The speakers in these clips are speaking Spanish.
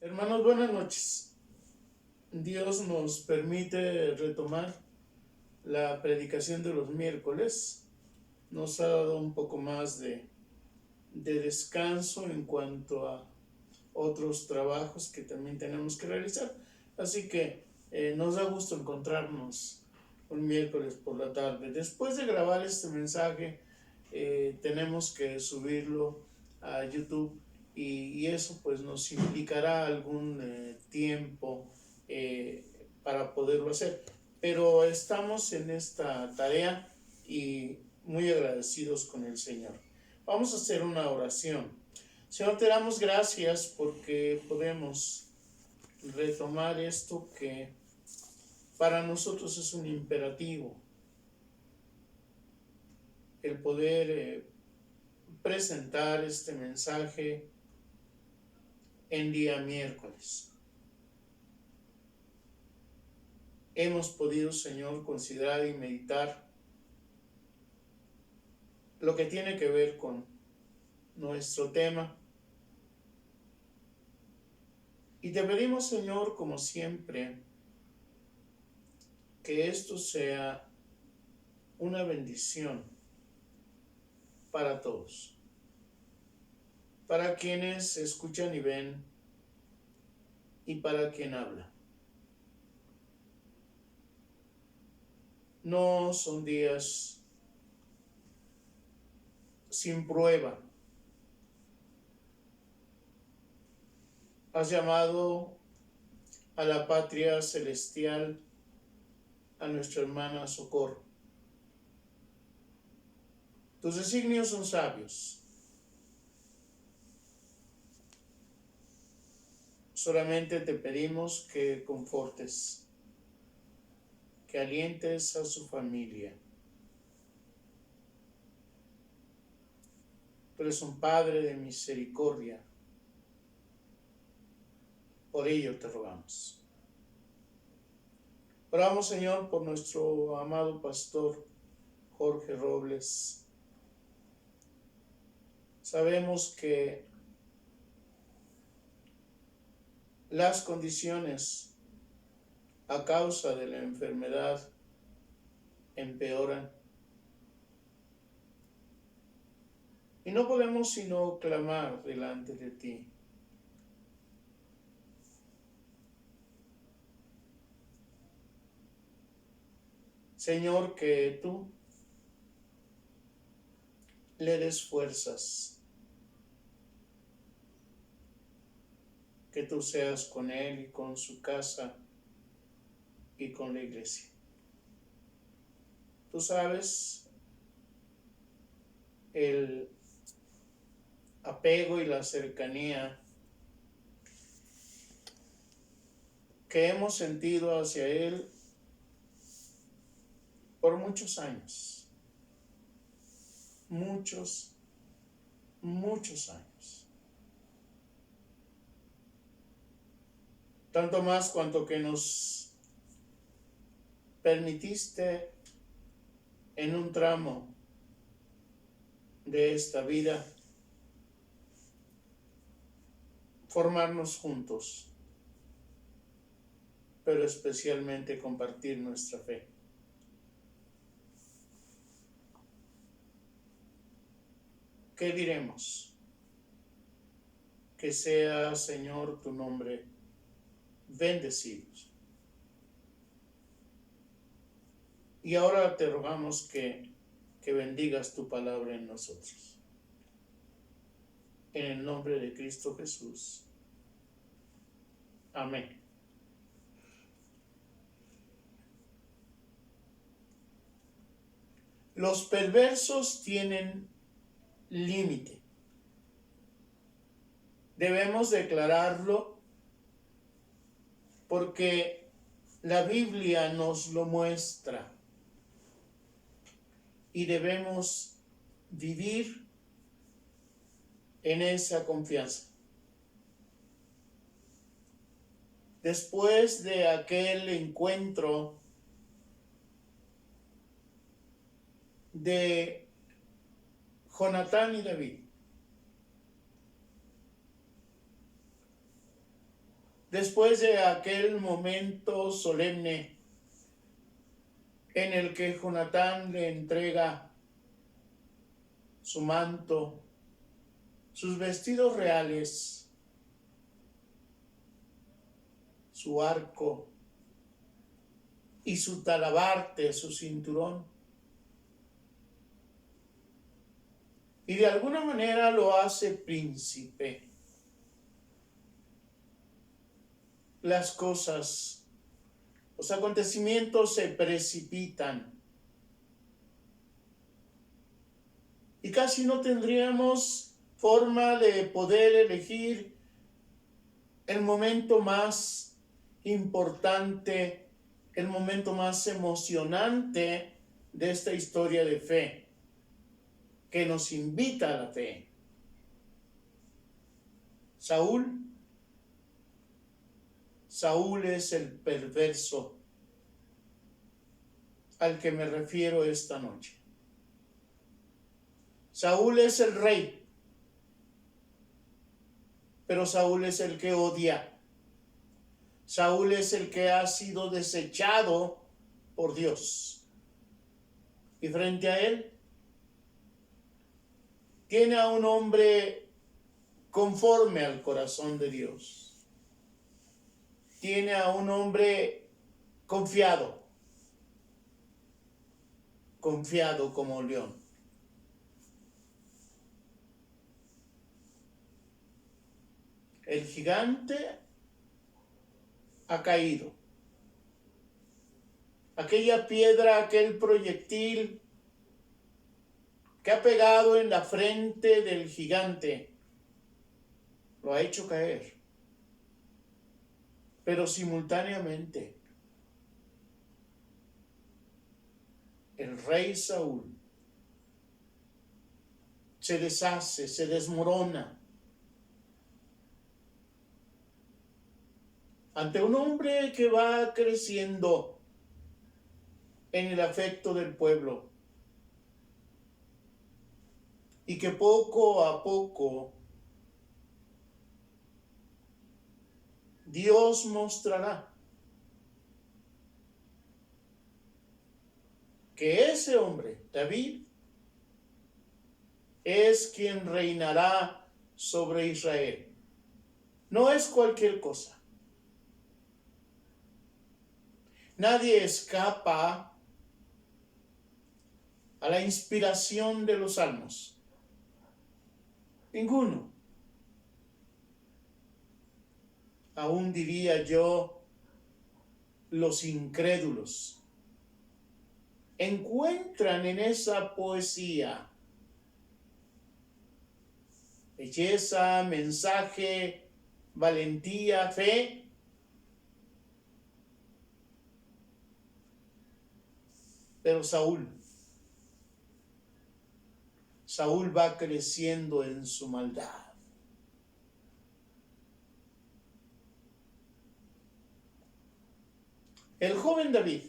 Hermanos, buenas noches. Dios nos permite retomar la predicación de los miércoles. Nos ha dado un poco más de descanso en cuanto a otros trabajos que también tenemos que realizar. Así que nos da gusto encontrarnos un miércoles por la tarde. Después de grabar este mensaje, tenemos que subirlo a YouTube y eso pues nos implicará algún tiempo para poderlo hacer. Pero estamos en esta tarea y muy agradecidos con el Señor. Vamos a hacer una oración. Señor, te damos gracias porque podemos retomar esto que para nosotros es un imperativo, el poder presentar este mensaje en día miércoles. Hemos podido, Señor, considerar y meditar lo que tiene que ver con nuestro tema. Y te pedimos, Señor, como siempre, que esto sea una bendición para todos, para quienes escuchan y ven y para quien habla. No son días sin prueba. Has llamado a la patria celestial a nuestra hermana Socorro. Tus designios son sabios. Solamente te pedimos que confortes, que alientes a su familia. Tú eres un Padre de misericordia. Por ello te rogamos. Oramos, Señor, por nuestro amado pastor Jorge Robles. Sabemos que las condiciones a causa de la enfermedad empeoran. Y no podemos sino clamar delante de ti. Señor, que tú le des fuerzas, que tú seas con él y con su casa y con la iglesia. Tú sabes el apego y la cercanía que hemos sentido hacia él por muchos años, muchos años. Tanto más cuanto que nos permitiste en un tramo de esta vida formarnos juntos, pero especialmente compartir nuestra fe. ¿Qué diremos? Que sea, Señor, tu nombre bendecido. Y ahora te rogamos que bendigas tu palabra en nosotros. En el nombre de Cristo Jesús. Amén. Los perversos tienen límite. Debemos declararlo porque la Biblia nos lo muestra y debemos vivir en esa confianza. Después de aquel encuentro de Jonatán y David, después de aquel momento solemne en el que Jonatán le entrega su manto, sus vestidos reales, su arco y su talabarte, su cinturón, y de alguna manera lo hace príncipe. Las cosas, los acontecimientos se precipitan y casi no tendríamos forma de poder elegir el momento más importante, el momento más emocionante de esta historia de fe, que nos invita a la fe. Saúl es el perverso al que me refiero esta noche. Saúl es el rey, pero Saúl es el que odia. Saúl es el que ha sido desechado por Dios. Y frente a él, tiene a un hombre conforme al corazón de Dios. Tiene a un hombre confiado como león. El gigante ha caído. Aquella piedra, aquel proyectil que ha pegado en la frente del gigante, lo ha hecho caer. Pero simultáneamente, el rey Saúl se deshace, se desmorona ante un hombre que va creciendo en el afecto del pueblo y que poco a poco Dios mostrará que ese hombre, David, es quien reinará sobre Israel. No es cualquier cosa. Nadie escapa a la inspiración de los salmos. Ninguno. Aún diría yo, los incrédulos encuentran en esa poesía belleza, mensaje, valentía, fe. Pero Saúl va creciendo en su maldad. El joven David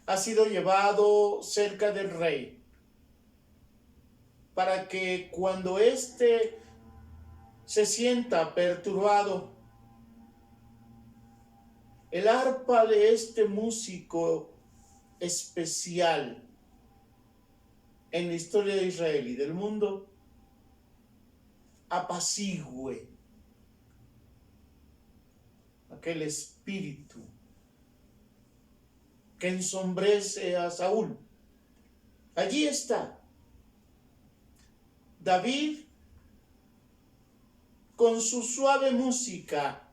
ha sido llevado cerca del rey para que cuando éste se sienta perturbado, el arpa de este músico especial en la historia de Israel y del mundo apacigüe aquel espíritu que ensombrece a Saúl. Allí está David con su suave música,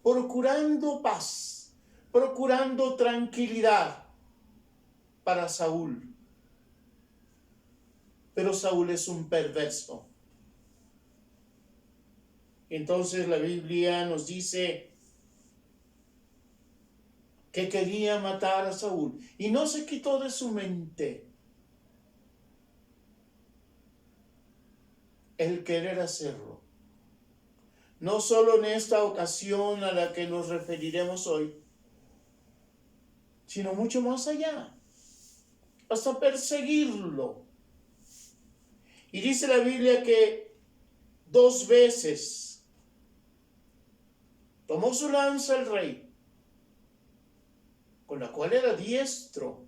procurando paz, procurando tranquilidad para Saúl. Pero Saúl es un perverso. Entonces la Biblia nos dice que quería matar a Saúl y no se quitó de su mente el querer hacerlo. No solo en esta ocasión a la que nos referiremos hoy, sino mucho más allá, hasta perseguirlo. Y dice la Biblia que 2 veces tomó su lanza el rey, con la cual era diestro,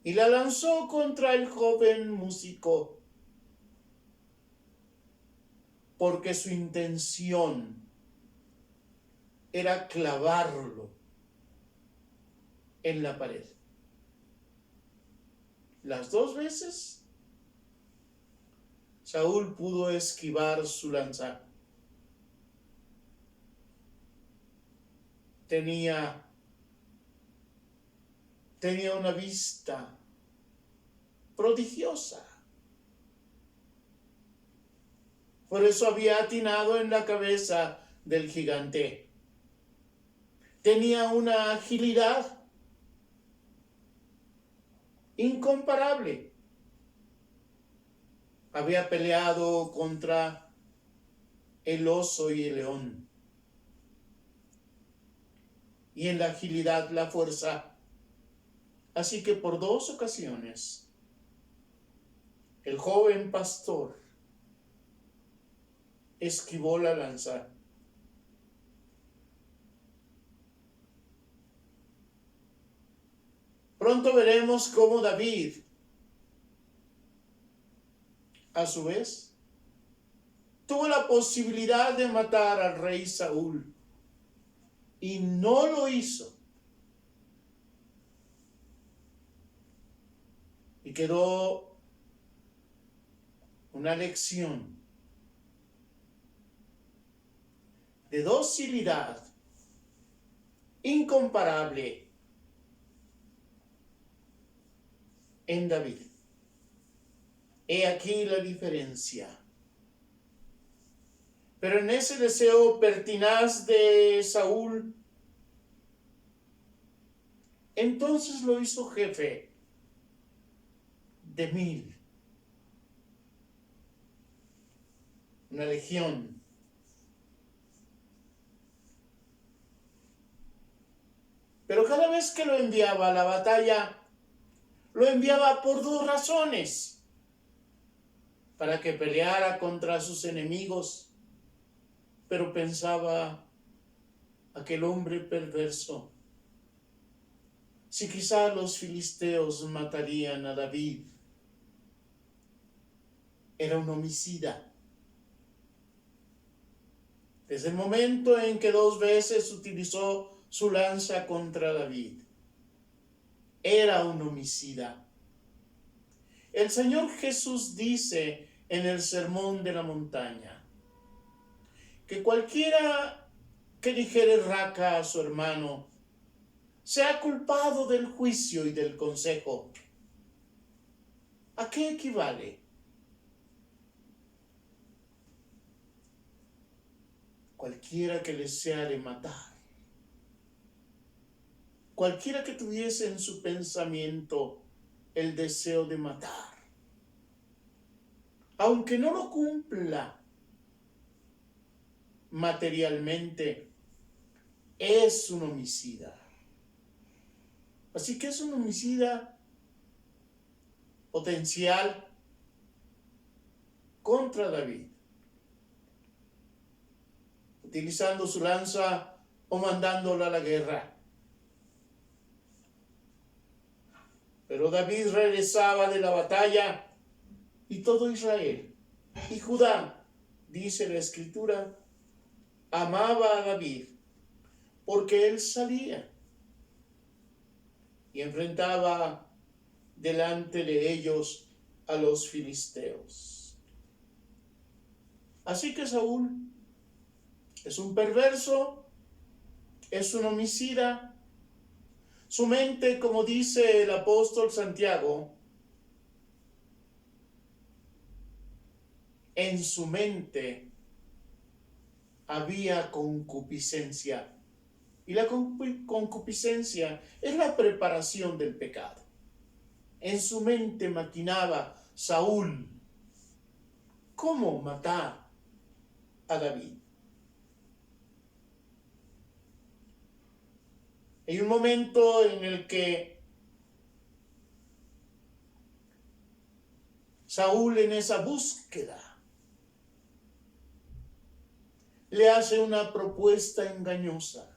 y la lanzó contra el joven músico, porque su intención era clavarlo en la pared. Las 2 veces Saúl pudo esquivar su lanza. Tenía una vista prodigiosa. Por eso había atinado en la cabeza del gigante. Tenía una agilidad incomparable. Había peleado contra el oso y el león. Y en la agilidad, la fuerza. Así que por 2 ocasiones, el joven pastor esquivó la lanza. Pronto veremos cómo David, a su vez, tuvo la posibilidad de matar al rey Saúl y no lo hizo. Y quedó una lección de docilidad incomparable en David. He aquí la diferencia. Pero en ese deseo pertinaz de Saúl, entonces lo hizo jefe de 1000. Una legión. Pero cada vez que lo enviaba a la batalla, lo enviaba por 2 razones. Para que peleara contra sus enemigos. Pero pensaba aquel hombre perverso, si quizá los filisteos matarían a David. Era un homicida. Desde el momento en que 2 veces utilizó su lanza contra David, era un homicida. El Señor Jesús dice en el Sermón de la Montaña que cualquiera que dijere raca a su hermano sea culpado del juicio y del consejo. ¿A qué equivale? Cualquiera que le sea de matar. Cualquiera que tuviese en su pensamiento el deseo de matar, aunque no lo cumpla materialmente, es un homicida. Así que es un homicida potencial contra David, utilizando su lanza o mandándola a la guerra. Pero David regresaba de la batalla y todo Israel y Judá, dice la Escritura, amaba a David porque él salía y enfrentaba delante de ellos a los filisteos. Así que Saúl es un perverso, es un homicida. Su mente, como dice el apóstol Santiago, en su mente había concupiscencia. Y la concupiscencia es la preparación del pecado. En su mente maquinaba Saúl cómo matar a David. Hay un momento en el que Saúl, en esa búsqueda le hace una propuesta engañosa.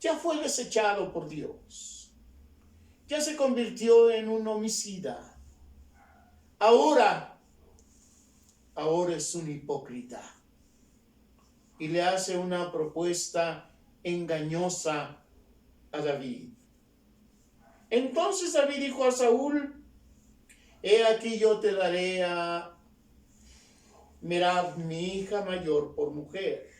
Ya fue desechado por Dios. Ya se convirtió en un homicida. Ahora es un hipócrita. Y le hace una propuesta engañosa a David. Entonces David dijo a Saúl: he aquí yo te daré a Merab, mi hija mayor, por mujer,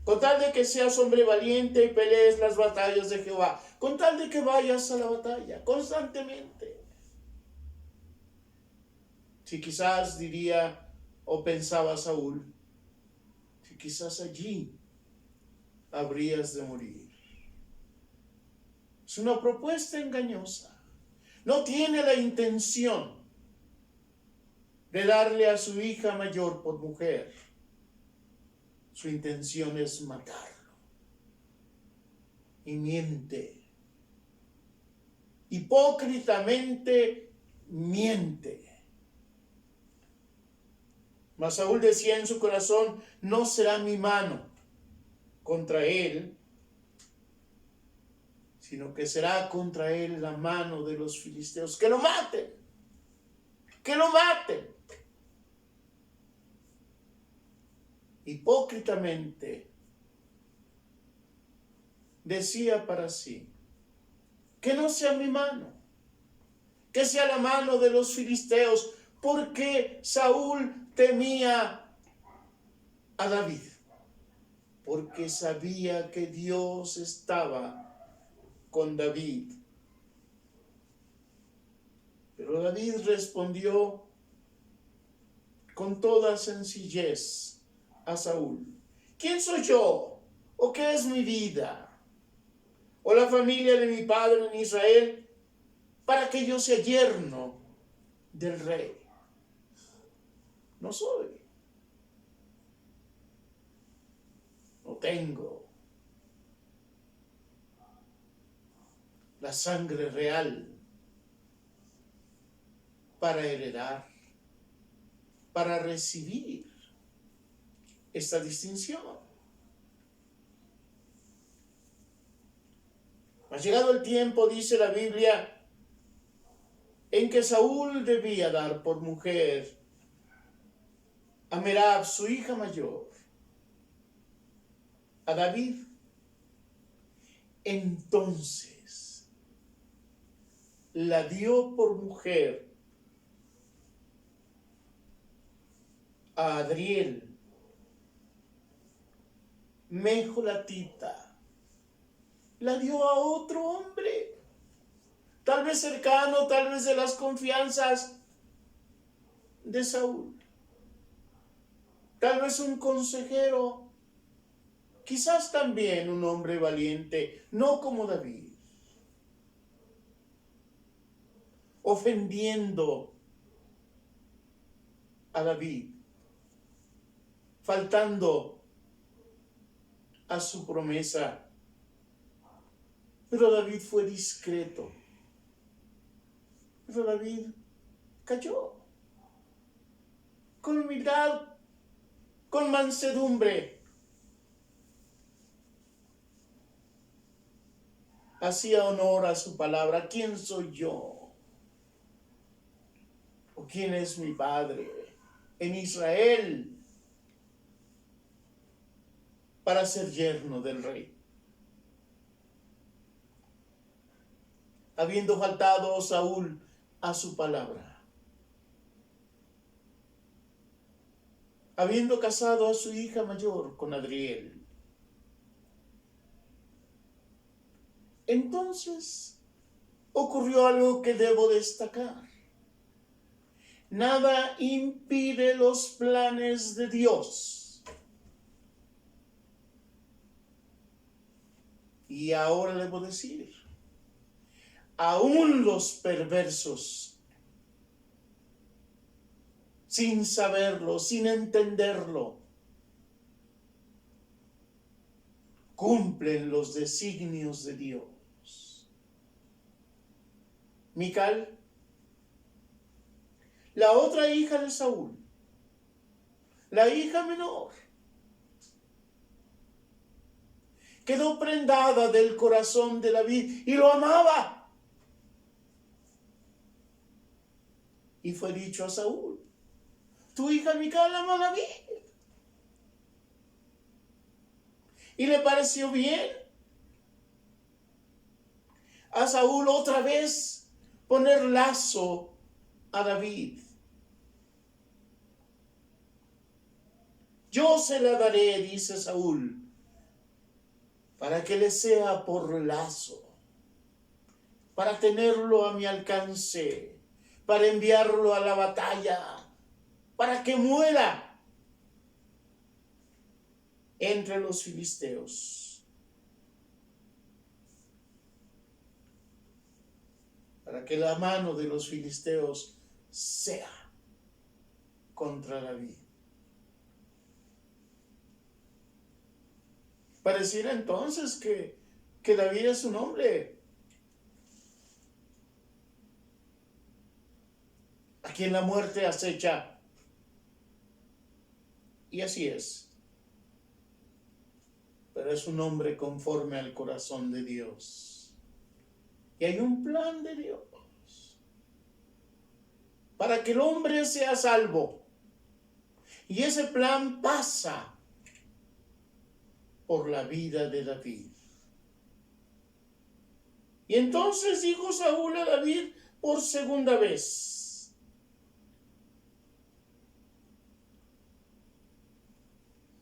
con tal de que seas hombre valiente y pelees las batallas de Jehová, con tal de que vayas a la batalla constantemente. Si quizás diría o pensaba Saúl, si quizás allí habrías de morir. Es una propuesta engañosa. No tiene la intención de darle a su hija mayor por mujer. Su intención es matarlo. Y miente. Hipócritamente miente. Mas Saúl decía en su corazón: no será mi mano contra él, sino que será contra él la mano de los filisteos. ¡Que lo maten! ¡Que lo maten! Hipócritamente decía para sí: que no sea mi mano, que sea la mano de los filisteos, porque Saúl temía a David, porque sabía que Dios estaba con David. Pero David respondió con toda sencillez a Saúl: ¿quién soy yo? ¿O qué es mi vida? ¿O la familia de mi padre en Israel para que yo sea yerno del rey? No soy. No tengo la sangre real para heredar, para recibir esta distinción. Ha llegado el tiempo, dice la Biblia, en que Saúl debía dar por mujer a Merab, su hija mayor, a David. Entonces la dio por mujer a Adriel, Mejolatita. La dio a otro hombre, tal vez cercano, tal vez de las confianzas de Saúl, tal vez un consejero, quizás también un hombre valiente, no como David, ofendiendo a David, faltando a su promesa. Pero David fue discreto. Pero David cayó con humildad, con mansedumbre. Hacía honor a su palabra. ¿Quién soy yo? ¿O quién es mi padre en Israel para ser yerno del rey? Habiendo faltado Saúl a su palabra, habiendo casado a su hija mayor con Adriel, entonces ocurrió algo que debo destacar. Nada impide los planes de Dios. Y ahora debo decir, aún los perversos, sin saberlo, sin entenderlo, cumplen los designios de Dios. Mical, la otra hija de Saúl, la hija menor, quedó prendada del corazón de David y lo amaba. Y fue dicho a Saúl: tu hija Mical ama a David. Y le pareció bien a Saúl otra vez poner lazo a David. Yo se la daré, dice Saúl, para que le sea por lazo, para tenerlo a mi alcance, para enviarlo a la batalla, para que muera entre los filisteos, para que la mano de los filisteos sea contra David. Pareciera entonces que David es un hombre a quien la muerte acecha. Y así es. Pero es un hombre conforme al corazón de Dios. Y hay un plan de Dios para que el hombre sea salvo. Y ese plan pasa por la vida de David. Y entonces dijo Saúl a David por segunda vez: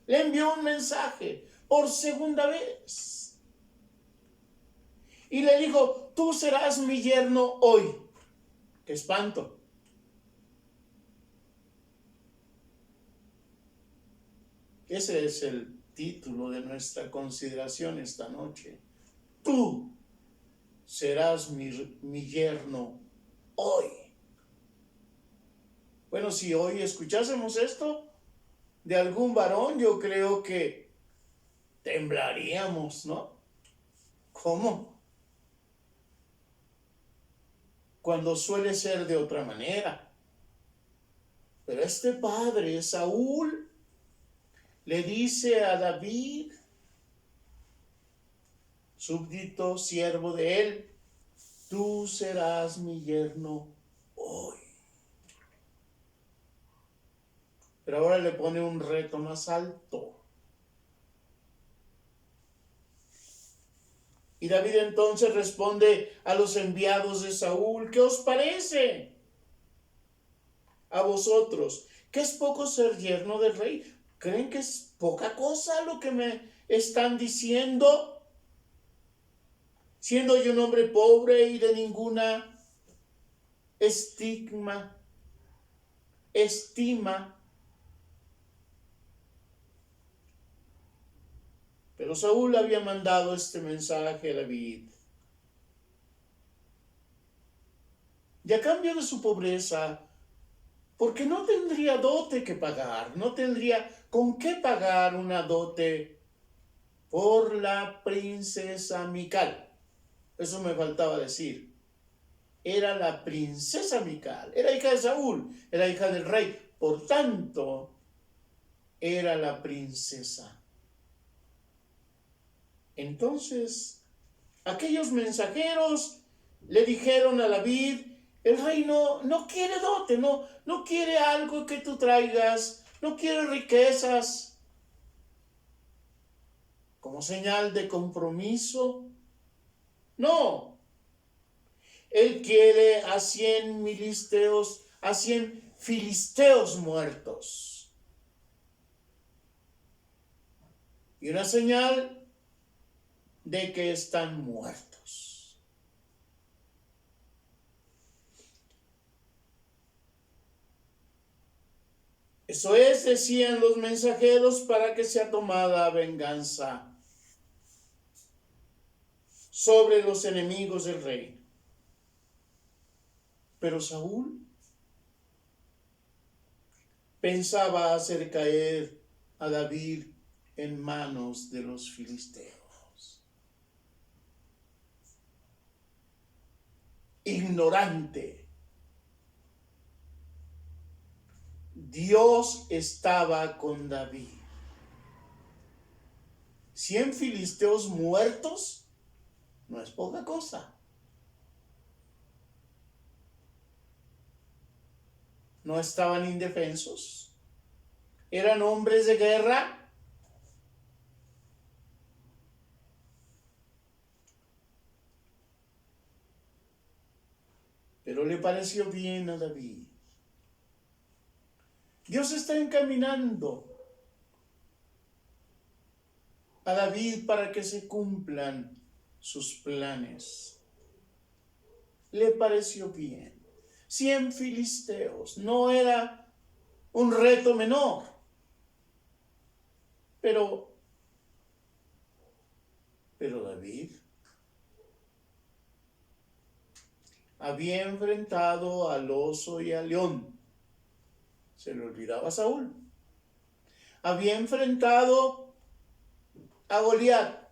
le envió un mensaje por segunda vez. Y le dijo: tú serás mi yerno hoy. ¡Qué espanto! Ese es el título de nuestra consideración esta noche. Tú serás mi yerno hoy. Bueno, si hoy escuchásemos esto de algún varón, yo creo que temblaríamos, ¿no? ¿Cómo? Cuando suele ser de otra manera. Pero este padre, Saúl, le dice a David, súbdito, siervo de él: tú serás mi yerno hoy. Pero ahora le pone un reto más alto. Y David entonces responde a los enviados de Saúl: ¿qué os parece a vosotros? ¿Que es poco ser yerno del rey? ¿Creen que es poca cosa lo que me están diciendo? Siendo yo un hombre pobre y de ninguna estima. Pero Saúl había mandado este mensaje a David. Y a cambio de su pobreza, porque no tendría dote que pagar, no tendría con qué pagar una dote por la princesa Mical. Eso me faltaba decir. Era la princesa Mical, era hija de Saúl, era hija del rey, por tanto, era la princesa. Entonces, aquellos mensajeros le dijeron a David: el rey no quiere dote, no quiere algo que tú traigas, no quiere riquezas como señal de compromiso. No, él quiere a 100 filisteos muertos. Y una señal de que están muertos. Eso es, decían los mensajeros, para que sea tomada venganza sobre los enemigos del rey. Pero Saúl pensaba hacer caer a David en manos de los filisteos. Ignorante Dios estaba con David. 100 filisteos muertos no es poca cosa. No estaban indefensos. Eran hombres de guerra. Pero le pareció bien a David. Dios está encaminando a David para que se cumplan sus planes. Le pareció bien. 100 filisteos no era un reto menor. Pero David había enfrentado al oso y al león. Se le olvidaba a Saúl. Había enfrentado a Goliat.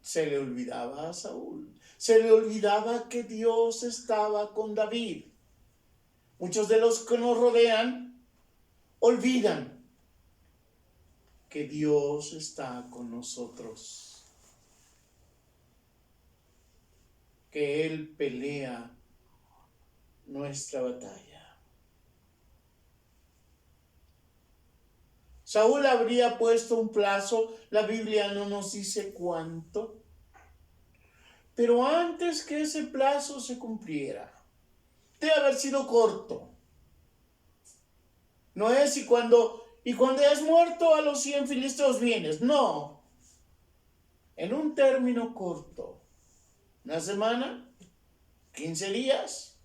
Se le olvidaba a Saúl. Se le olvidaba que Dios estaba con David. Muchos de los que nos rodean olvidan que Dios está con nosotros. Que Él pelea nuestra batalla. Saúl habría puesto un plazo, la Biblia no nos dice cuánto, pero antes que ese plazo se cumpliera, debe haber sido corto. No es y cuando has muerto a los 100 filisteos vienes, no. En un término corto, una semana, 15 días.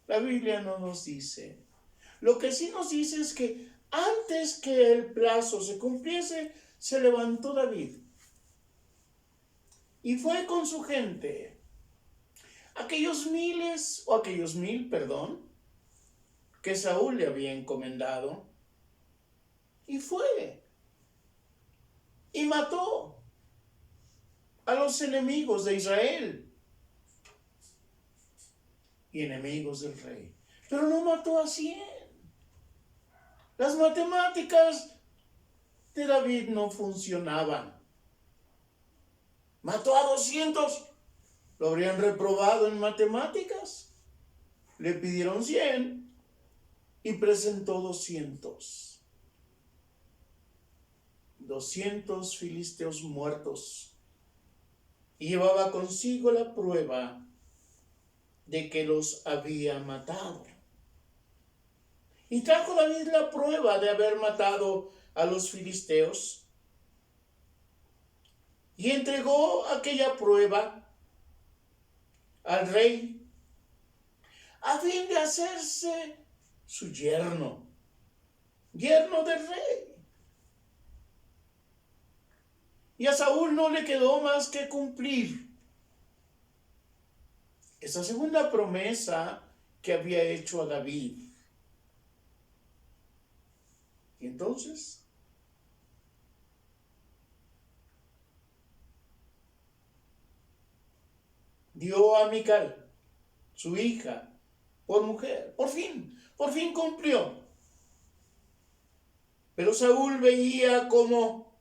La Biblia no nos dice. Lo que sí nos dice es que antes que el plazo se cumpliese, se levantó David y fue con su gente. Aquellos 1000, que Saúl le había encomendado, y fue y mató a los enemigos de Israel y enemigos del rey. Pero no mató a 100. Las matemáticas de David no funcionaban. Mató a 200. Lo habrían reprobado en matemáticas. Le pidieron 100 y presentó 200. 200 filisteos muertos. Y llevaba consigo la prueba de que los había matado. Y trajo David la prueba de haber matado a los filisteos. Y entregó aquella prueba al rey a fin de hacerse su yerno del rey. Y a Saúl no le quedó más que cumplir esa segunda promesa que había hecho a David. Y entonces dio a Mical, su hija, por mujer. Por fin cumplió. Pero Saúl veía cómo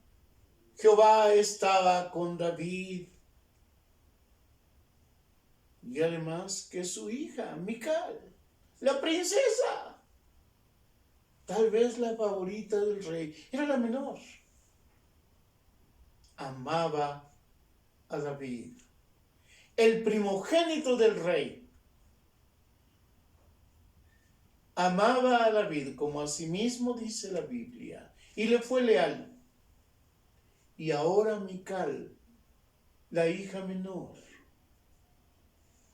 Jehová estaba con David. Y además que su hija, Mical, la princesa, tal vez la favorita del rey, era la menor, amaba a David. El primogénito del rey amaba a David como a sí mismo dice la Biblia, y le fue leal. Y ahora Mical, la hija menor,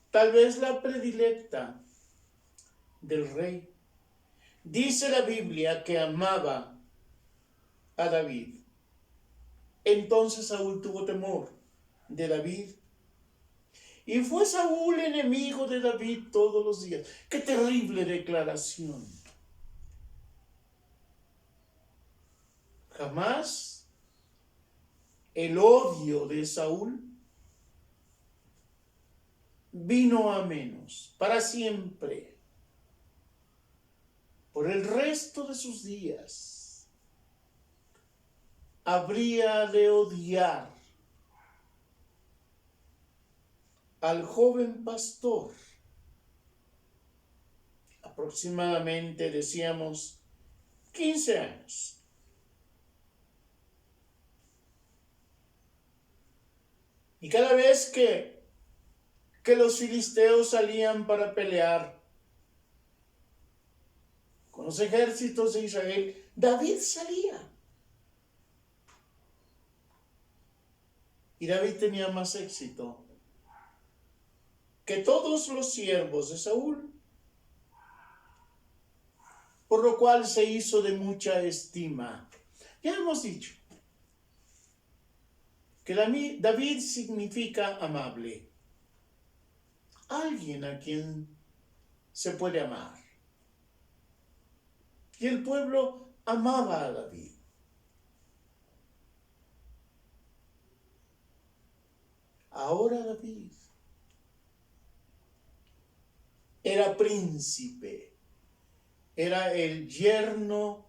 tal vez la predilecta del rey, dice la Biblia que amaba a David. Entonces Saúl tuvo temor de David. Y fue Saúl enemigo de David todos los días. ¡Qué terrible declaración! Jamás el odio de Saúl vino a menos. Para siempre por el resto de sus días, habría de odiar al joven pastor, aproximadamente, decíamos, 15 años. Y cada vez que los filisteos salían para pelear con los ejércitos de Israel, David salía. Y David tenía más éxito que todos los siervos de Saúl, por lo cual se hizo de mucha estima. Ya hemos dicho que David significa amable, alguien a quien se puede amar. Y el pueblo amaba a David. Ahora David era príncipe, era el yerno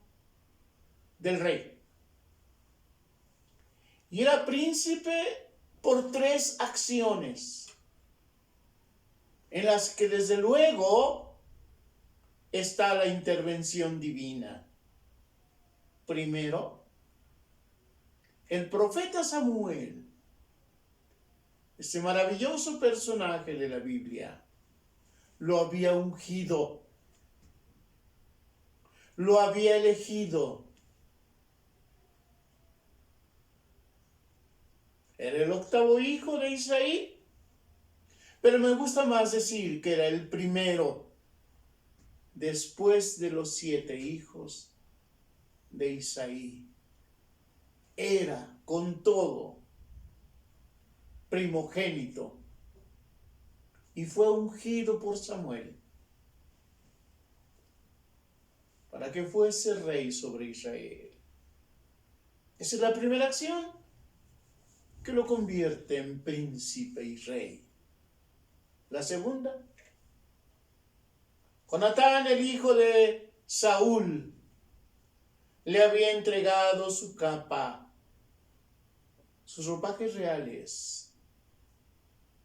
del rey. Y era príncipe por 3 acciones, en las que desde luego está la intervención divina. Primero, el profeta Samuel, este maravilloso personaje de la Biblia, lo había ungido, lo había elegido. Era el 8º hijo de Isaí, pero me gusta más decir que era el primero después de los 7 hijos de Isaí. Era, con todo, primogénito y fue ungido por Samuel para que fuese rey sobre Israel. Esa es la primera acción que lo convierte en príncipe y rey. La segunda, Jonatán, el hijo de Saúl, le había entregado su capa, sus ropajes reales,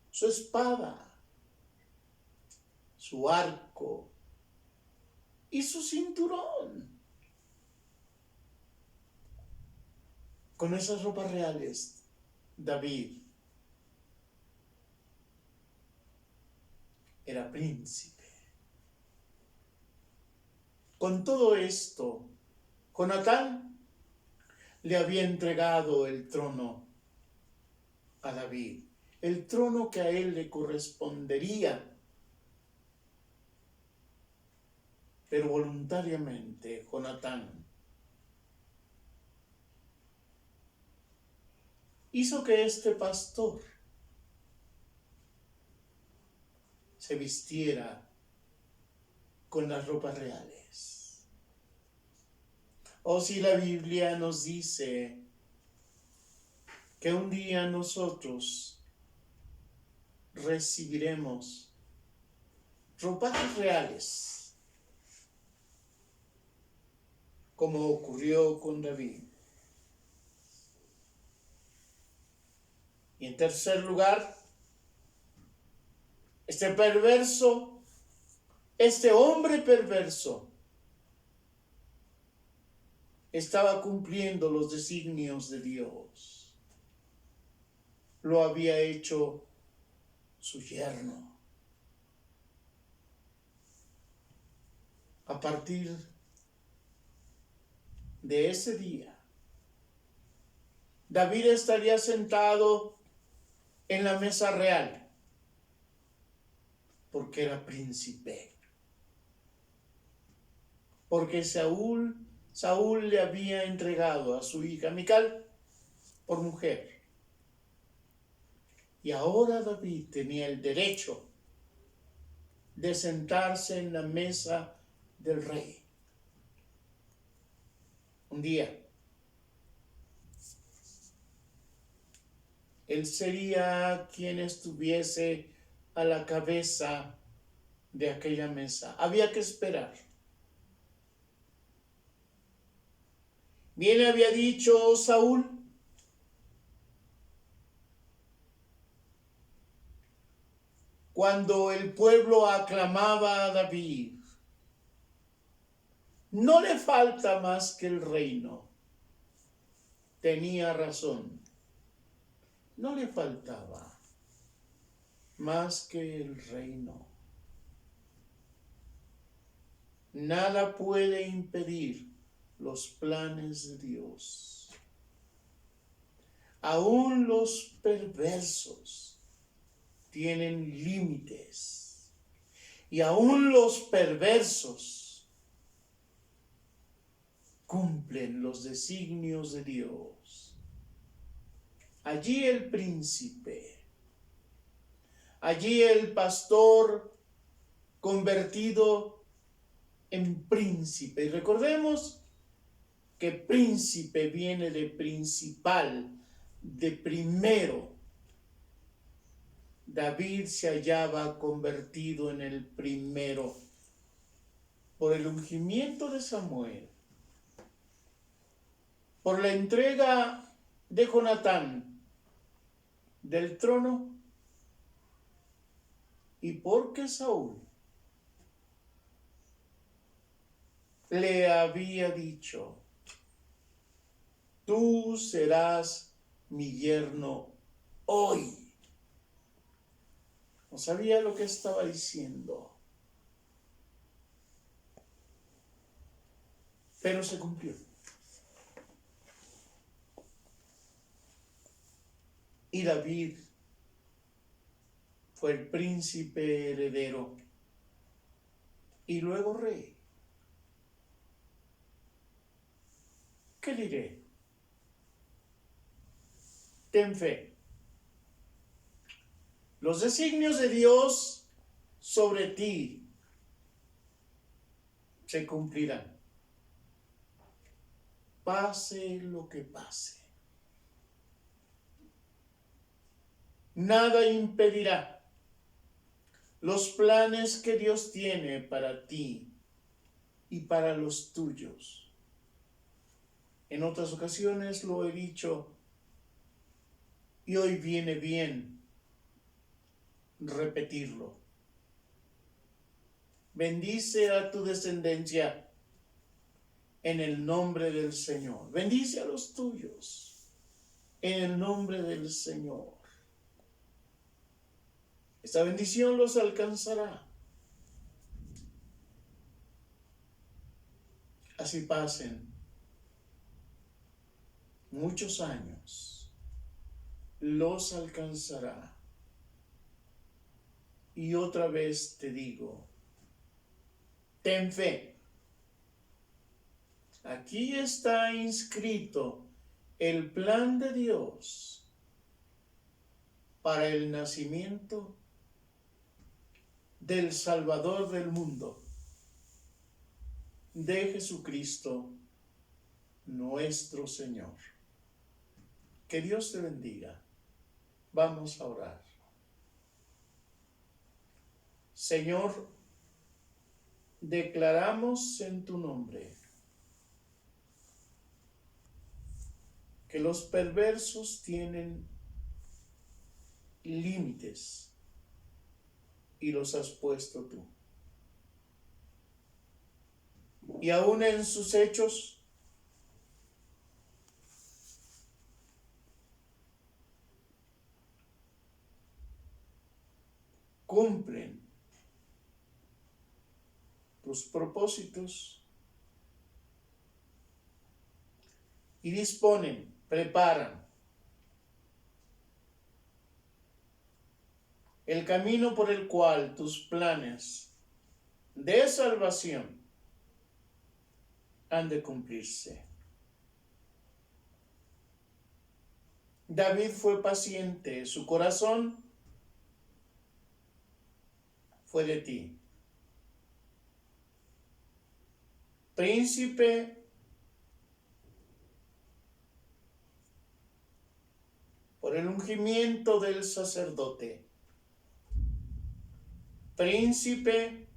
su espada, su arco y su cinturón. Con esas ropas reales, David era príncipe. Con todo esto, Jonatán le había entregado el trono a David, el trono que a él le correspondería. Pero voluntariamente Jonatán hizo que este pastor se vistiera con las ropas reales. O si la Biblia nos dice que un día nosotros recibiremos ropajes reales, como ocurrió con David. Y en tercer lugar, este perverso, este hombre perverso, estaba cumpliendo los designios de Dios. Lo había hecho su yerno. A partir de ese día, David estaría sentado en la mesa real, porque era príncipe. Porque Saúl le había entregado a su hija Mical por mujer. Y ahora David tenía el derecho de sentarse en la mesa del rey. Un día, él sería quien estuviese a la cabeza de aquella mesa. Había que esperar. Bien había dicho Saúl, cuando el pueblo aclamaba a David, no le falta más que el reino. Tenía razón, no le faltaba más que el reino. Nada puede impedir los planes de Dios. Aún los perversos tienen límites. Y aún los perversos cumplen los designios de Dios. Allí el príncipe, allí el pastor convertido en príncipe. Y recordemos que príncipe viene de principal, de primero. David se hallaba convertido en el primero por el ungimiento de Samuel, por la entrega de Jonatán del trono y porque Saúl le había dicho: tú serás mi yerno hoy. No sabía lo que estaba diciendo, pero se cumplió. Y David fue el príncipe heredero y luego rey. ¿Qué diré? Ten fe. Los designios de Dios sobre ti se cumplirán. Pase lo que pase. Nada impedirá los planes que Dios tiene para ti y para los tuyos. En otras ocasiones lo he dicho y hoy viene bien repetirlo. Bendice a tu descendencia en el nombre del Señor. Bendice a los tuyos en el nombre del Señor. Esta bendición los alcanzará. Así pasen muchos años, los alcanzará. Y otra vez te digo, ten fe. Aquí está inscrito el plan de Dios para el nacimiento del Salvador del mundo, de Jesucristo, nuestro Señor. Que Dios te bendiga. Vamos a orar. Señor, declaramos en tu nombre que los perversos tienen límites y los has puesto tú. Y aún en sus hechos cumplen tus propósitos y disponen, preparan el camino por el cual tus planes de salvación han de cumplirse. David fue paciente, su corazón fue de ti. Príncipe por el ungimiento del sacerdote. Príncipe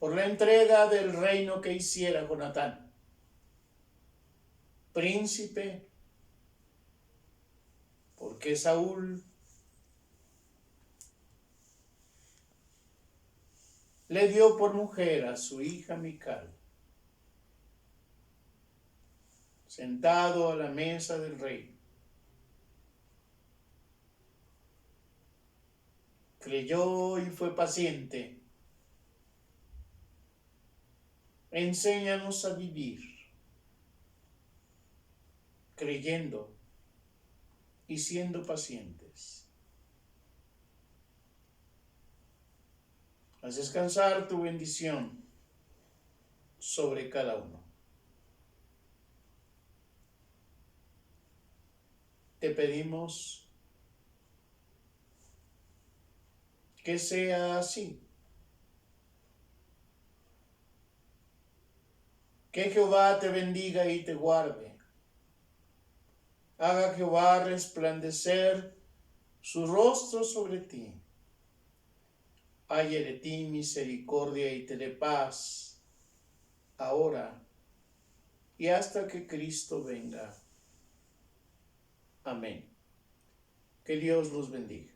por la entrega del reino que hiciera Jonatán, príncipe, porque Saúl le dio por mujer a su hija Mical, sentado a la mesa del rey. Creyó y fue paciente. Enséñanos a vivir, creyendo y siendo pacientes. Haz descansar tu bendición sobre cada uno. Te pedimos que sea así. Que Jehová te bendiga y te guarde. Haga Jehová resplandecer su rostro sobre ti. Haya de ti misericordia y te dé paz, ahora y hasta que Cristo venga. Amén. Que Dios los bendiga.